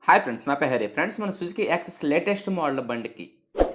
Hi friends, నా పేరు Hari. Friends, మన సుజుకి యాక్సెస్ లేటెస్ట్ మోడల్ బండికి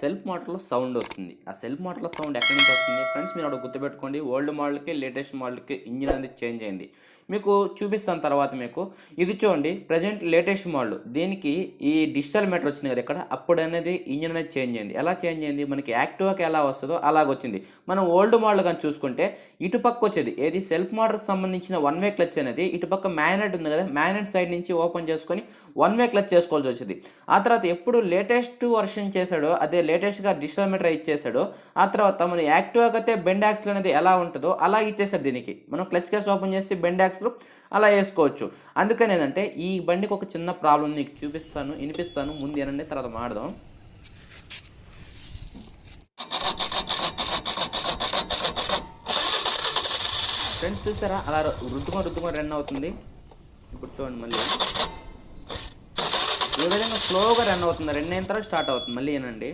సెల్ఫ్ మోటార్లో సౌండ్ వస్తుంది. ఆ సెల్ఫ్ మోటార్లో సౌండ్ ఎక్కడి నుంచి వస్తుంది ఫ్రెండ్స్? మీరు అక్కడ గుర్తుపెట్టుకోండి. ఓల్డ్ మోడల్కి లేటెస్ట్ మోడల్కి ఇంజిన్ అనేది చేంజ్ అయింది. మీకు చూపిస్తాను తర్వాత. మీకు ఇది చూడండి, ప్రజెంట్ లేటెస్ట్ మోడల్. దీనికి ఈ డిజిటల్ మీటర్ వచ్చింది కదా ఇక్కడ, అప్పుడు అనేది ఇంజిన్ అనేది చేంజ్ అయింది. ఎలా చేంజ్ అయింది? మనకి యాక్టివాకి ఎలా వస్తుందో అలాగొచ్చింది. మనం ఓల్డ్ మోడల్ కానీ చూసుకుంటే ఇటుపక్క వచ్చేది ఏది సెల్ఫ్ మోటార్కి సంబంధించిన వన్ వే క్లచ్ అనేది ఇటుపక్క మ్యాగ్నెట్ ఉంది కదా, మ్యాగ్నెట్ సైడ్ నుంచి ఓపెన్ చేసుకొని వన్ వే క్లచ్ చేసుకోవాల్సి వచ్చింది. ఆ తర్వాత ఎప్పుడు లేటెస్ట్ వర్షన్ చేశాడో, అదే లేటెస్ట్గా డిజిటల్ మీటర్ ఇచ్చేసాడో, ఆ తర్వాత మన యాక్టివాకి అయితే బెండ్ యాక్సిల్ అనేది ఎలా ఉంటుందో అలా ఇచ్చేసాడు. దీనికి మనం క్లచ్ కేస్ ఓపెన్ చేసి బెండ్ యాక్సిల్ అలా వేసుకోవచ్చు. అందుకని ఏంటంటే ఈ బండికి ఒక చిన్న ప్రాబ్లం నీకు చూపిస్తాను, వినిపిస్తాను. ముందు ఏనండి, తర్వాత మాడదాం. ఫ్రెండ్స్ చూసారా, అలా రుద్దుకొని రన్ అవుతుంది. ఇప్పుడు చూడండి, మళ్ళీ ఈ విధంగా స్లోగా రన్ అవుతుంది. రన్ అయిన తర్వాత స్టార్ట్ అవుతుంది. మళ్ళీ ఏనండి,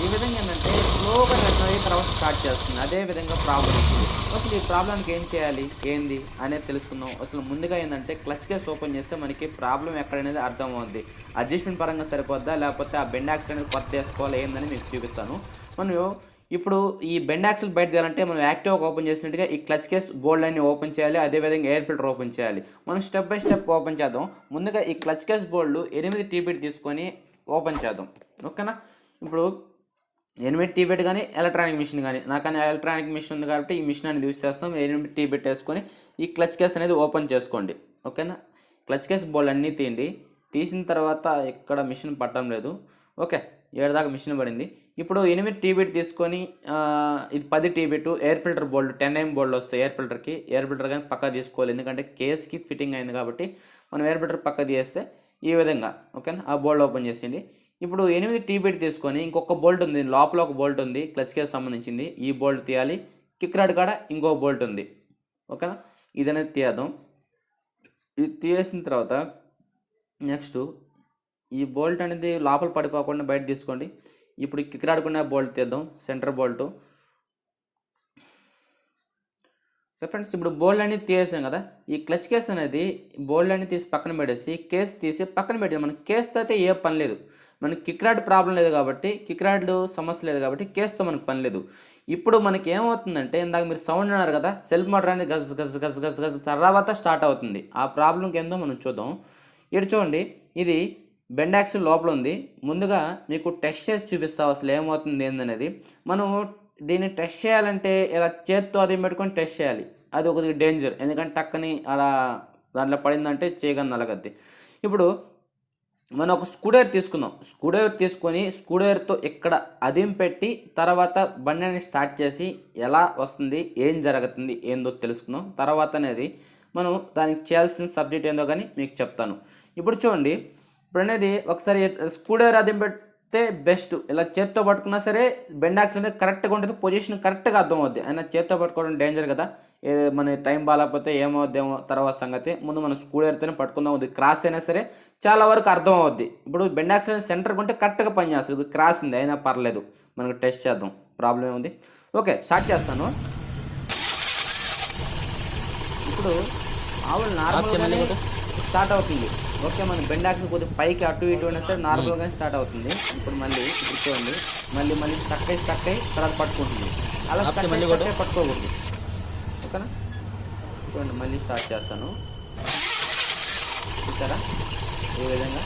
ఈ విధంగా ఏంటంటే స్లోగా రన్ అయ్యి తర్వాత స్టార్ట్ చేస్తుంది. అదే విధంగా ప్రాబ్లం వస్తుంది. అసలు ఈ ప్రాబ్లంకి ఏం చేయాలి, ఏంది అనేది తెలుసుకుందాం. అసలు ముందుగా ఏంటంటే క్లచ్ కేస్ ఓపెన్ చేస్తే మనకి ప్రాబ్లం ఎక్కడనేది అర్థం అవుతుంది. అడ్జస్ట్మెంట్ పరంగా సరిపోద్దా, లేకపోతే ఆ బెండ్ యాక్సిల్ అనేది కొత్త వేసుకోవాలి ఏందని మీకు చూపిస్తాను. మనం ఇప్పుడు ఈ బెండ్ యాక్సిల్ బయట చేయాలంటే మనం యాక్టివ్గా ఓపెన్ చేసినట్టుగా ఈ క్లచ్ కేస్ బోల్డ్ అన్ని ఓపెన్ చేయాలి. అదేవిధంగా ఎయిర్ ఫిల్టర్ ఓపెన్ చేయాలి. మనం స్టెప్ బై స్టెప్ ఓపెన్ చేద్దాం. ముందుగా ఈ క్లచ్ కేస్ బోల్డ్ 8 టీబీట్ తీసుకొని ఓపెన్ చేద్దాం. ఓకేనా? ఇప్పుడు 8 టీబీట్ కానీ ఎలక్ట్రానిక్ మిషన్ కానీ, నాకని ఎలక్ట్రానిక్ మిషన్ ఉంది కాబట్టి ఈ మిషన్ అనేది యూస్ చేస్తాం. 8 టీబీట్ వేసుకొని ఈ క్లచ్ కేస్ అనేది ఓపెన్ చేసుకోండి. ఓకేనా? క్లచ్ కేస్ బోల్డ్ అన్నీ తీయండి. తీసిన తర్వాత ఇక్కడ మిషన్ పట్టడం లేదు. ఓకే, 7 దాకా మిషన్ పడింది. ఇప్పుడు 8 టీబీట్ తీసుకొని ఇది 10 టీబీట్ ఎయిర్ ఫిల్టర్ బోల్డ్ 10mm బోల్డ్ వస్తాయి. ఎయిర్ ఫిల్టర్కి ఎయిర్ ఫిల్టర్ కానీ పక్క తీసుకోవాలి, ఎందుకంటే కేస్కి ఫిట్టింగ్ అయింది కాబట్టి. మనం ఎయిర్ ఫిల్టర్ పక్క తీస్తే ఈ విధంగా ఓకేనా, ఆ బోల్డ్ ఓపెన్ చేసింది. ఇప్పుడు 8 టీబీట్ తీసుకొని ఇంకొక బోల్ట్ ఉంది, లోపల ఒక బోల్ట్ ఉంది క్లచ్ కేస్ సంబంధించింది. ఈ బోల్ట్ తీయాలి. కిక్ రాడ్ కాడ ఇంకో బోల్ట్ ఉంది. ఓకేనా? ఇది అనేది తీద్దాం. ఇది తీసిన తర్వాత నెక్స్ట్ ఈ బోల్ట్ అనేది లోపల పడిపోకుండా బయట తీసుకోండి. ఇప్పుడు కిక్ రాడుకున్న బోల్ట్ తీద్దాం, సెంటర్ బోల్ట్. ఫ్రెండ్స్, ఇప్పుడు బోల్డ్ అనేది తీసేసాం కదా, ఈ క్లచ్ కేస్ అనేది బోల్డ్ అనేది తీసి పక్కన పెట్టేసి కేస్ తీసి పక్కన పెట్టాం. మనకి కేస్తో అయితే ఏ పని లేదు. మనకి కిక్ రాడ్ ప్రాబ్లం లేదు కాబట్టి, కిక్ రాడ్ సమస్య లేదు కాబట్టి కేస్తో మనకు పని లేదు. ఇప్పుడు మనకి ఏమవుతుందంటే, ఇందాక మీరు సౌండ్ అన్నారు కదా, సెల్ఫ్ మోటార్ అనేది గజ్ గజ్ గజ్ గజ్ గజ్ తర్వాత స్టార్ట్ అవుతుంది. ఆ ప్రాబ్లంకి ఏందో మనం చూద్దాం. ఇక్కడ చూడండి, ఇది బెండ్ యాక్సిల్ లోపల ఉంది. ముందుగా మీకు టెస్ట్ చేసి చూపిస్తావు అసలు ఏమవుతుంది ఏందనేది. మనం దీన్ని టెస్ట్ చేయాలంటే ఇలా చేత్తో అది పెట్టుకొని టెస్ట్ చేయాలి. అది ఒకటి డేంజర్, ఎందుకంటే టక్కని అలా దాంట్లో పడిందంటే చేయగలను నలగద్ది. ఇప్పుడు మనం ఒక స్కూడర్ తీసుకుందాం. స్కూడర్ తీసుకొని స్కూడర్తో ఇక్కడ అదిం పెట్టి తర్వాత బండిని స్టార్ట్ చేసి ఎలా వస్తుంది, ఏం జరుగుతుంది, ఏందో తెలుసుకుందాం. తర్వాత అనేది మనం దానికి చేయాల్సిన సబ్జెక్ట్ ఏందో కానీ మీకు చెప్తాను. ఇప్పుడు చూడండి, ఇప్పుడు అనేది ఒకసారి స్కూడర్ అదిం పెడితే బెస్ట్. ఇలా చేత్తో పట్టుకున్నా సరే బెండ్ యాక్సిల్ అనేది కరెక్ట్గా ఉంటుంది, పొజిషన్ కరెక్ట్గా అర్థం అవుద్ది. అయినా చేత్తో పట్టుకోవడం డేంజర్ కదా, మన టైం బాగాలేకపోతే ఏమవుద్దేమో తర్వాత సంగతి. ముందు మనం స్కూడర్తోనే పట్టుకుందాం. ఇది క్రాస్ అయినా సరే చాలా వరకు అర్థం అవుద్ది. ఇప్పుడు బెండ్ యాక్సిల్ సెంటర్కి ఉంటే కరెక్ట్గా పనిచేస్తుంది. ఇది క్రాస్ ఉంది అయినా పర్లేదు, మనకు టెస్ట్ చేద్దాం. ప్రాబ్లం ఏముంది. ఓకే, స్టార్ట్ చేస్తాను. ఇప్పుడు ఆవులు నార్మల్గానే స్టార్ట్ అవుతుంది. ఓకే, మన బెండ్ యాక్సిల్ కొద్దిగా పైకి అటు ఇటు అయినా సరే నార్మల్గానే స్టార్ట్ అవుతుంది. ఇప్పుడు ఇప్పుడు చూడండి, మళ్ళీ స్టక్ అయ్యి తర్వాత పట్టుకుంటుంది. అలా పట్టుకోకూడదు. ఓకేనా? చూడండి, మళ్ళీ స్టార్ట్ చేస్తాను. చూసారా, ఈ విధంగా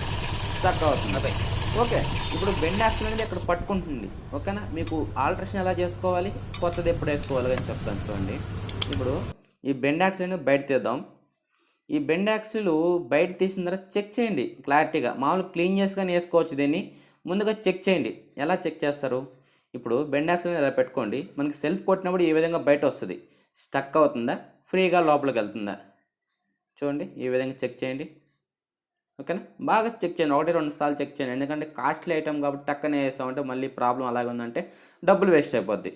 స్టక్ అవుతుంది. ఓకే, ఇప్పుడు బెండ్ యాక్సిల్ అనేది అక్కడ పట్టుకుంటుంది. ఓకేనా? మీకు ఆల్టరేషన్ ఎలా చేసుకోవాలి, కొత్తది ఎప్పుడు వేసుకోవాలి అని చెప్తాను. చూడండి, ఇప్పుడు ఈ బెండ్ యాక్సిల్ అనేది బయట తీద్దాం. ఈ బెండ్ యాక్సిల్ బయట తీసిన తర్వాత చెక్ చేయండి క్లారిటీగా. మామూలు క్లీన్ చేసుకొని వేసుకోవచ్చు. దీన్ని ముందుగా చెక్ చేయండి. ఎలా చెక్ చేస్తారు? ఇప్పుడు బెండ్ యాక్సిల్ ఇలా పెట్టుకోండి. మనకి సెల్ఫ్ కొట్టినప్పుడు ఈ విధంగా బయట వస్తుంది. స్టక్ అవుతుందా, ఫ్రీగా లోపలికి వెళ్తుందా చూడండి. ఈ విధంగా చెక్ చేయండి. ఓకేనా? బాగా చెక్ చేయండి, 1-2 సార్లు చెక్ చేయండి. ఎందుకంటే కాస్ట్లీ ఐటమ్ కాబట్టి టక్కనే వేసామంటే మళ్ళీ ప్రాబ్లం అలాగే ఉందంటే డబ్బులు వేస్ట్ అయిపోద్ది.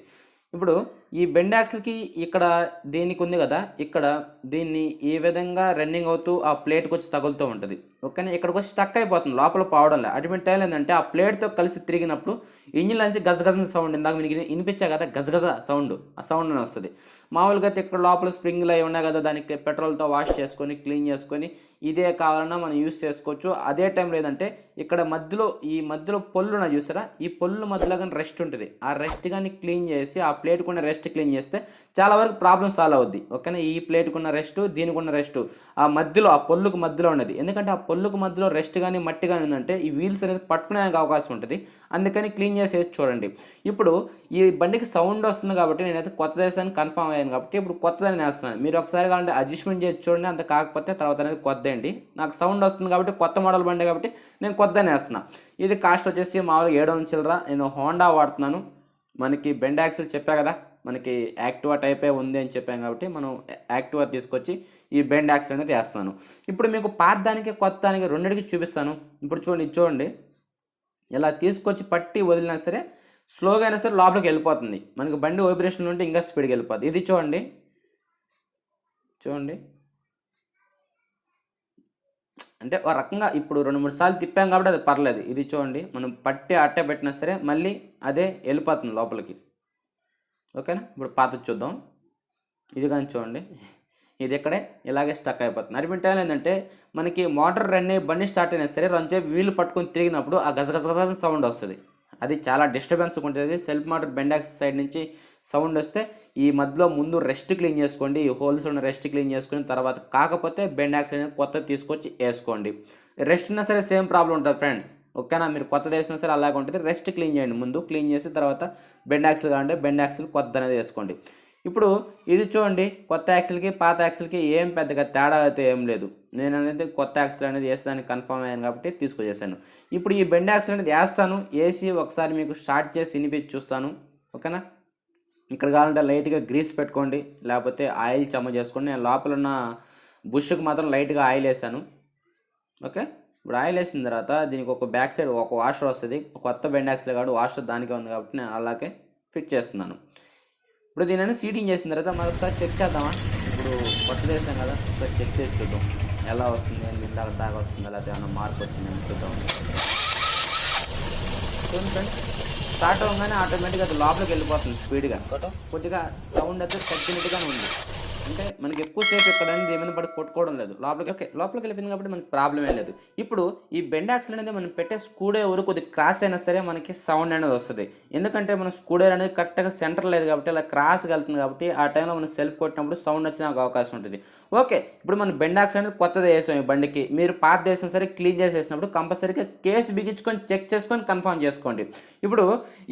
ఇప్పుడు ఈ బెండ్ యాక్సిల్కి ఇక్కడ దీనికి ఉంది కదా, ఇక్కడ దీన్ని ఈ విధంగా రన్నింగ్ అవుతూ ఆ ప్లేట్కి వచ్చి తగులుతూ ఉంటుంది. ఓకేనా, ఇక్కడికి వచ్చి స్టక్ అయిపోతుంది, లోపల పోవడంలే. అటువంటి టైం ఏంటంటే ఆ ప్లేట్తో కలిసి తిరిగినప్పుడు ఇంజిన్ నుంచి గజగజ సౌండ్, ఇందాక మీకు వినిపించా కదా గజగజ సౌండ్, ఆ సౌండ్ అని వస్తుంది. మామూలుగా అయితే ఇక్కడ లోపల స్ప్రింగ్లు అవి ఉన్నాయి కదా, దానికి పెట్రోల్తో వాష్ చేసుకొని క్లీన్ చేసుకొని ఇదే కావాలన్నా మనం యూస్ చేసుకోవచ్చు. అదే టైంలో ఏంటంటే ఇక్కడ మధ్యలో ఈ మధ్యలో పొల్లు ఉన్నాయి చూసారా, ఈ పొల్లు మధ్యలో కానీ రెస్ట్ ఉంటుంది, ఆ రెస్ట్ కానీ క్లీన్ చేసి ఆ ప్లేట్కి ఉన్న రెస్ట్ క్లీన్ చేస్తే చాలా వరకు ప్రాబ్లం సాల్వ్ అవుద్ది. ఓకేనా, ఈ ప్లేట్కి ఉన్న రెస్ట్, దీనికి ఉన్న రెస్ట్ ఆ మధ్యలో ఆ పొల్లుకు మధ్యలో ఉన్నది. ఎందుకంటే ఆ పొల్లుకు మధ్యలో రెస్ట్ కానీ మట్టి కానీ ఉందంటే ఈ వీల్స్ అనేది పట్టుకునే అవకాశం ఉంటుంది. అందుకని క్లీన్ చేసేది చూడండి. ఇప్పుడు ఈ బండికి సౌండ్ వస్తుంది కాబట్టి నేనైతే కొత్త దేశాన్ని కన్ఫర్మ్ అయ్యాను కాబట్టి ఇప్పుడు కొత్తదని వేస్తున్నాను. మీరు ఒకసారి కావాలంటే అడ్జస్ట్మెంట్ చేసి చూడండి, అంత కాకపోతే తర్వాత అనేది కొత్త అండి. నాకు సౌండ్ వస్తుంది కాబట్టి కొత్త మోడల్ బండి కాబట్టి నేను కొత్తని వేస్తున్నాను. ఇది కాస్ట్ వచ్చేసి మామూలుగా 700 చిల్లర. నేను హోండా వాడుతున్నాను. మనకి బెండ్ యాక్సిల్ చెప్పా కదా, మనకి యాక్టివా టైపే ఉంది అని చెప్పాను కాబట్టి మనం యాక్టివా తీసుకొచ్చి ఈ బెండ్ యాక్సిల్ అనేది వేస్తాను. ఇప్పుడు మీకు పాత దానికి కొత్త దానికి రెండింటికి చూపిస్తాను. ఇప్పుడు చూడండి, ఇది చూడండి, ఇలా తీసుకొచ్చి పట్టి వదిలినా సరే స్లోగా అయినా సరే లోపలికి వెళ్ళిపోతుంది. మనకి బండి వైబ్రేషన్ ఉంటే ఇంకా స్పీడ్గా వెళ్ళిపోతుంది. ఇది చూడండి, చూడండి, అంటే ఒక రకంగా ఇప్పుడు 2-3 సార్లు తిప్పాం కాబట్టి అది పర్లేదు. ఇది చూడండి, మనం పట్టి అట్టే పెట్టినా సరే మళ్ళీ అదే వెళ్ళిపోతుంది లోపలికి. ఓకేనా, ఇప్పుడు పాతది చూద్దాం. ఇది కానీ చూడండి, ఇది ఇక్కడే ఇలాగే స్టక్ అయిపోతుంది. అటువంటి టైం ఏంటంటే మనకి మోటార్ రన్ అయ్యి బండి స్టార్ట్ అయినా సరే రెండుసేపు వీలు పట్టుకొని తిరిగినప్పుడు ఆ గజగజ సౌండ్ వస్తుంది. అది చాలా డిస్టర్బెన్స్ ఉంటుంది. సెల్ఫ్ మోటార్ బెండాక్స్ సైడ్ నుంచి సౌండ్ వస్తే ఈ మధ్యలో ముందు రెస్ట్ క్లీన్ చేసుకోండి, ఈ హోల్స్ ఉన్న రెస్ట్ క్లీన్ చేసుకుని తర్వాత కాకపోతే బెండాక్స్ అనేది కొత్త తీసుకొచ్చి వేసుకోండి. రెస్ట్ ఉన్నా సరే సేమ్ ప్రాబ్లం ఉంటుంది ఫ్రెండ్స్. ఓకేనా, మీరు కొత్తది వేసినా సరే అలాగే ఉంటుంది. రెస్ట్ క్లీన్ చేయండి, ముందు క్లీన్ చేసి తర్వాత బెండ్ యాక్సిల్ కావాలంటే బెండ్ యాక్సిల్ కొత్త అనేది వేసుకోండి. ఇప్పుడు ఇది చూడండి, కొత్త యాక్సిల్కి పాత యాక్సిల్కి ఏం పెద్దగా తేడా అయితే ఏం లేదు. నేను అనేది కొత్త యాక్సిల్ అనేది వేస్తానికి కన్ఫర్మ్ అయ్యాను కాబట్టి తీసుకొచ్చేసాను. ఇప్పుడు ఈ బెండ్ యాక్సిల్ అనేది వేస్తాను, వేసి ఒకసారి మీకు స్టార్ట్ చేసి వినిపించి చూస్తాను. ఓకేనా, ఇక్కడ కావాలంటే లైట్గా గ్రీస్ పెట్టుకోండి, లేకపోతే ఆయిల్ చెమ్మ చేసుకోండి. నేను లోపల ఉన్న బుష్కి మాత్రం లైట్గా ఆయిల్ వేసాను. ఓకే, ఇప్పుడు ఆయిల్ వేసిన తర్వాత దీనికి ఒక బ్యాక్ సైడ్ ఒక వాషర్ వస్తుంది. కొత్త బెండ్ యాక్సిల్ కాబట్టి వాషర్ దానికే ఉంది కాబట్టి నేను అలాగే ఫిట్ చేస్తున్నాను. ఇప్పుడు దీనిని సీటింగ్ చేసిన తర్వాత మరొకసారి చెక్ చేద్దామా. ఇప్పుడు కొత్త చేసాం కదా, ఒకసారి చెక్ చేసి చూద్దాం ఎలా వస్తుంది, ఇందాక దాకా వస్తుందా లేకపోతే ఏమైనా మార్పు వచ్చిందని చూద్దాం. చూడండి ఫ్రెండ్స్, స్టార్ట్ అవ్వగానే ఆటోమేటిక్గా అది లోపలికి వెళ్ళిపోతుంది స్పీడ్గా. కొద్దిగా సౌండ్ అయితే తగ్గినట్టుగానే ఉంది, అంటే మనకి ఎక్కువసేపు ఇక్కడ అనేది ఏమైనా పడి కొట్టుకోవడం లేదు లోపలికి. ఓకే, లోపలికి వెళ్ళిపోయింది కాబట్టి మనకి ప్రాబ్లం ఏం లేదు. ఇప్పుడు ఈ బెండ్ యాక్సిల్ అనేది మనం పెట్టే స్క్రూడ్రైవర్ కొద్దిగా క్రాస్ అయినా సరే మనకి సౌండ్ అనేది వస్తుంది. ఎందుకంటే మనం స్క్రూడ్రైవర్ అనేది కరెక్ట్గా సెంటర్ లేదు కాబట్టి అలా క్రాస్గా వెళ్తుంది కాబట్టి ఆ టైంలో మనం సెల్ఫ్ కొట్టినప్పుడు సౌండ్ వచ్చిన అవకాశం ఉంటుంది. ఓకే, ఇప్పుడు మనం బెండ్ యాక్సిల్ అనేది కొత్తది వేసాం ఈ బండికి. మీరు పాత వేసిన సరే క్లీన్ చేసేసినప్పుడు కంపల్సరీగా కేసు బిగించుకొని చెక్ చేసుకొని కన్ఫర్మ్ చేసుకోండి. ఇప్పుడు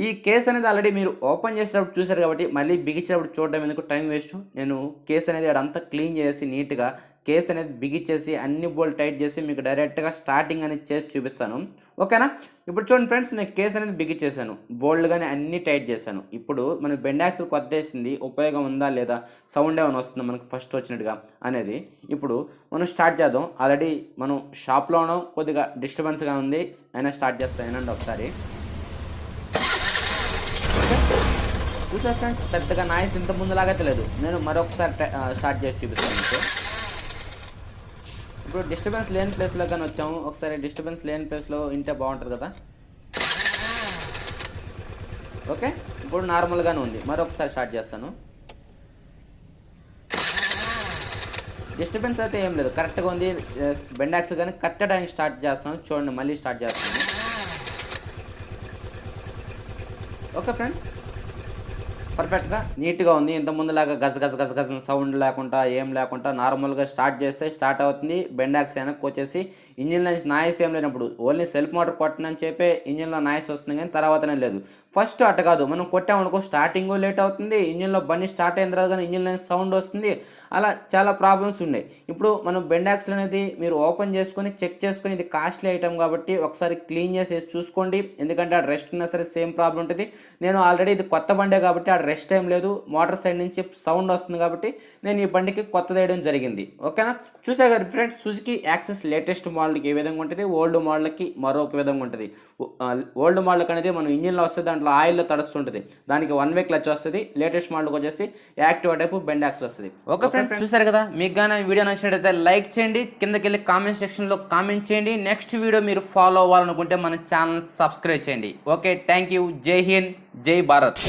ఈ కేసు అనేది ఆల్రెడీ మీరు ఓపెన్ చేసేటప్పుడు చూసారు కాబట్టి మళ్ళీ బిగించేటప్పుడు చూడడం ఎందుకు టైం వేస్ట్. నేను కేస్ అనేది అదంతా క్లీన్ చేసి నీట్గా కేస్ అనేది బిగిచ్చేసి అన్ని బోల్ట్ టైట్ చేసి మీకు డైరెక్ట్గా స్టార్టింగ్ అనేది చేసి చూపిస్తాను. ఓకేనా, ఇప్పుడు చూడండి ఫ్రెండ్స్, నేను కేస్ అనేది బిగిచ్చేసాను, బోల్డ్ కానీ అన్ని టైట్ చేశాను. ఇప్పుడు మనం బెండ్ యాక్సిల్ కొత్త వేసింది ఉపయోగం ఉందా లేదా, సౌండ్ ఏమైనా వస్తుందా మనకు ఫస్ట్ వచ్చినట్టుగా అనేది ఇప్పుడు మనం స్టార్ట్ చేద్దాం. ఆల్రెడీ మనం షాప్లోనూ కొద్దిగా డిస్టర్బెన్స్గా ఉంది, అయినా స్టార్ట్ చేస్తాను ఏనండి ఒకసారి. చూసారు ఫ్రెండ్స్, పెద్దగా నాయిస్ ఇంత ముందులాగైతే లేదు. నేను మరొకసారి స్టార్ట్ చేసి చూపిస్తాను మీకు. ఇప్పుడు డిస్టర్బెన్స్ లేని ప్లేస్లో కానీ వచ్చాము, ఒకసారి డిస్టర్బెన్స్ లేని ప్లేస్లో వింటే బాగుంటుంది కదా. ఓకే, ఇప్పుడు నార్మల్గానే ఉంది. మరొకసారి స్టార్ట్ చేస్తాను. డిస్టర్బెన్స్ అయితే ఏం లేదు, కరెక్ట్గా ఉంది. బెండ్ యాక్సిల్ కానీ కరెక్ట్ టైంకి స్టార్ట్ చేస్తాను. చూడండి, మళ్ళీ స్టార్ట్ చేస్తాను. ఓకే ఫ్రెండ్స్, పర్ఫెక్ట్గా నీట్గా ఉంది. ఇంత ముందులాగా గజ గజ గజ గజ సౌండ్ లేకుండా ఏం లేకుండా నార్మల్గా స్టార్ట్ చేస్తే స్టార్ట్ అవుతుంది. బెండ్ యాక్సిల్ వెనక్కి వచ్చేసి ఇంజిన్లో నాయిస్ ఏం లేనప్పుడు ఓన్లీ సెల్ఫ్ మోటార్ కొట్టనని చెప్పి ఇంజిన్లో నాయిస్ వస్తుంది కానీ తర్వాతనే లేదు. ఫస్ట్ అట్ట కాదు, మనం కొట్టామనుకో స్టార్టింగ్ లేట్ అవుతుంది, ఇంజిన్లో బండి స్టార్ట్ అయిన తర్వాత కానీ ఇంజిన్లో సౌండ్ వస్తుంది, అలా చాలా ప్రాబ్లమ్స్ ఉన్నాయి. ఇప్పుడు మనం బెండ్ యాక్సిల్ అనేది మీరు ఓపెన్ చేసుకొని చెక్ చేసుకొని ఇది కాస్ట్లీ ఐటమ్ కాబట్టి ఒకసారి క్లీన్ చేసి చూసుకోండి. ఎందుకంటే ఆ రెస్ట్ ఉన్నా సరే సేమ్ ప్రాబ్లం ఉంటుంది. నేను ఆల్రెడీ ఇది కొత్త బండే కాబట్టి ఆ రెస్ట్ ఏం లేదు, మోటార్ సైడ్ నుంచి సౌండ్ వస్తుంది కాబట్టి నేను ఈ బండికి కొత్తది వేయడం జరిగింది. ఓకేనా, చూసారు కదా ఫ్రెండ్స్, సుజుకి యాక్సెస్ లేటెస్ట్ మోడల్కి ఏ విధంగా ఉంటుంది, ఓల్డ్ మోడల్కి మరొక విధంగా ఉంటుంది. ఓల్డ్ మోడల్కి అనేది మనం ఇంజిన్లో వస్తే దాంట్లో దాంట్లో ఆయిల్లో తడుస్తుంటుంది. దానికి 1 వే క్లచ్ వస్తుంది. లేటెస్ట్ మోడల్కి వచ్చేసి యాక్టివా టైపు బెండాక్స్ వస్తుంది. ఓకే ఫ్రెండ్స్, చూసారు కదా. మీకు కానీ వీడియో నచ్చినట్లయితే లైక్ చేయండి, కిందకి వెళ్ళి కామెంట్ సెక్షన్లో కామెంట్ చేయండి. నెక్స్ట్ వీడియో మీరు ఫాలో అవ్వాలనుకుంటే మన ఛానల్ సబ్స్క్రైబ్ చేయండి. Okay, thank you. జై హింద్, జై భారత్.